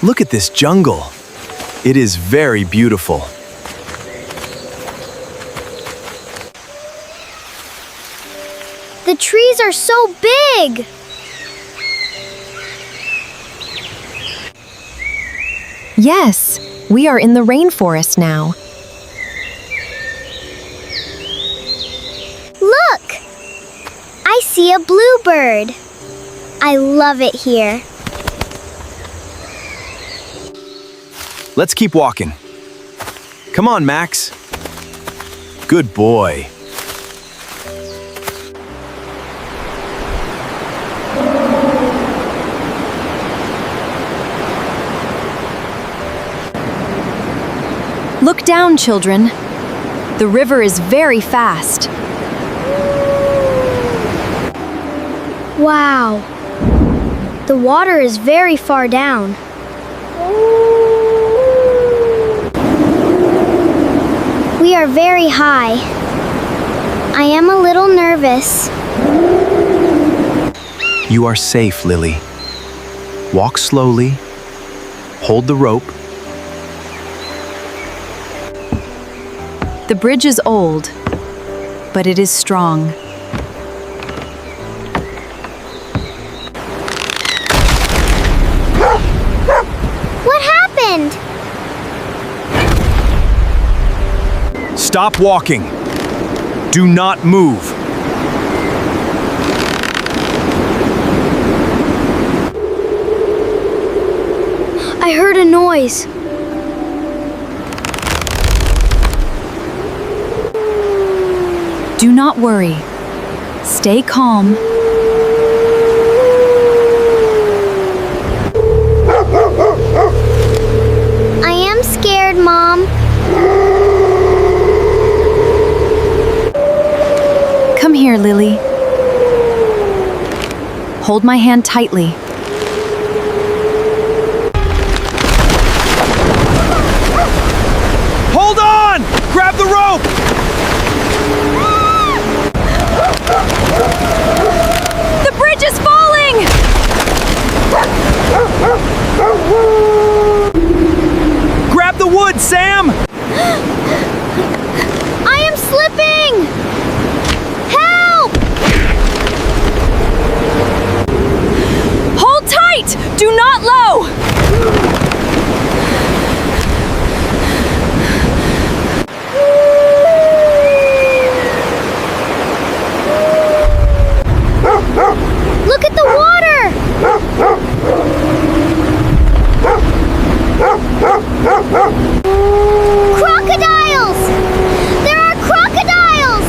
Look at this jungle. It is very beautiful. The trees are so big! Yes, we are in the rainforest now. Look! I see a bluebird. I love it here. Let's keep walking. Come on, Max. Good boy. Look down, children. The river is very fast. Wow. The water is very far down. We are very high. I am a little nervous. You are safe, Lily. Walk slowly. Hold the rope. The bridge is old, but it is strong. What happened? Stop walking. Do not move. I heard a noise. Do not worry. Stay calm. I am scared, Mom. Come here, Lily. Hold my hand tightly. Hold on! Grab the rope! The bridge is falling! Grab the wood, Sam! I am slipping! Help! Hold tight! Do not low! Look at the water! Crocodiles! There are crocodiles!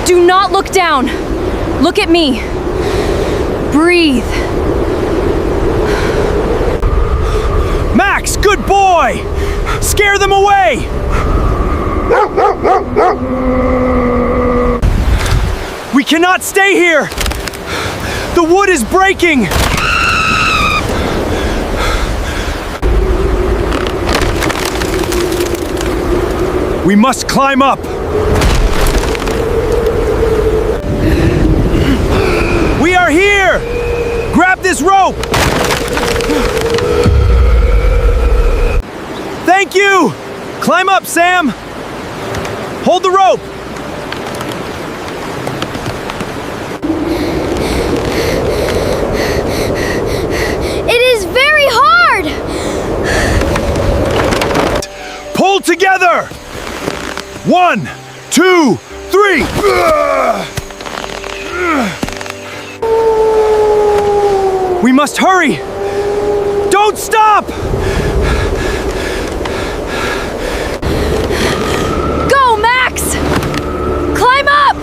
Do not look down. Look at me. Breathe. Max, good boy! Scare them away! We cannot stay here! The wood is breaking! We must climb up! We are here! Grab this rope! Thank you! Climb up, Sam! Hold the rope! It is very hard! Pull together! 1, 2, 3! We must hurry! Don't stop! Go, Max! Climb up!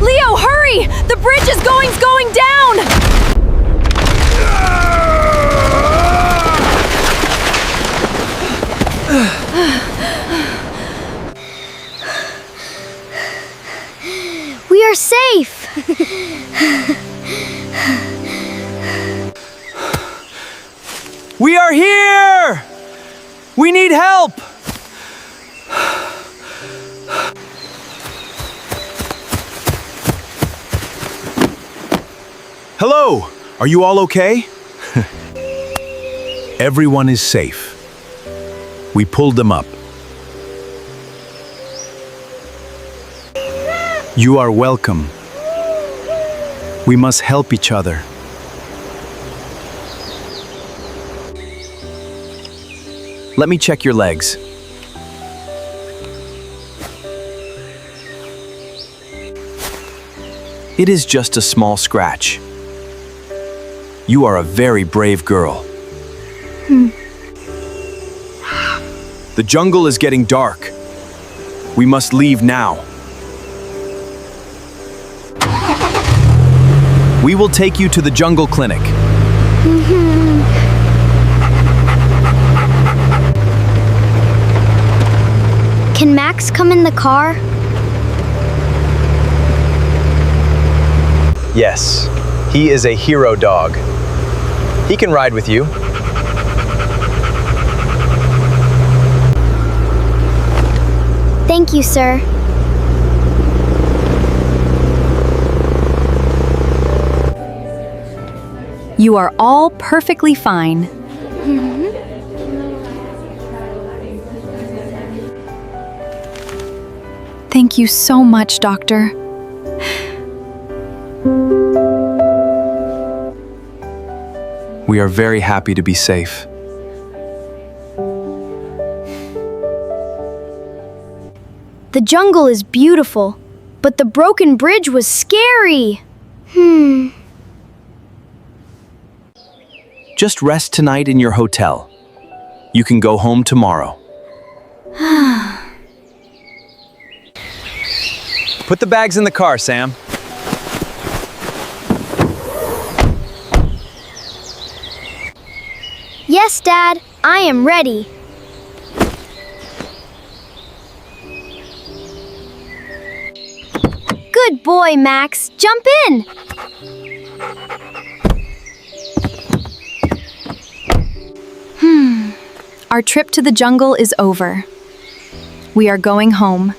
Leo, hurry! The bridge is going down! We are safe! We are here! We need help! Hello! Are you all okay? Everyone is safe. We pulled them up. You are welcome. We must help each other. Let me check your legs. It is just a small scratch. You are a very brave girl. The jungle is getting dark. We must leave now. We will take you to the jungle clinic. Can Max come in the car? Yes, he is a hero dog. He can ride with you. Thank you, sir. You are all perfectly fine. Thank you so much, Doctor. We are very happy to be safe. The jungle is beautiful, but the broken bridge was scary. Just rest tonight in your hotel. You can go home tomorrow. Put the bags in the car, Sam. Yes, Dad, I am ready. Good boy, Max. Jump in. Our trip to the jungle is over. We are going home.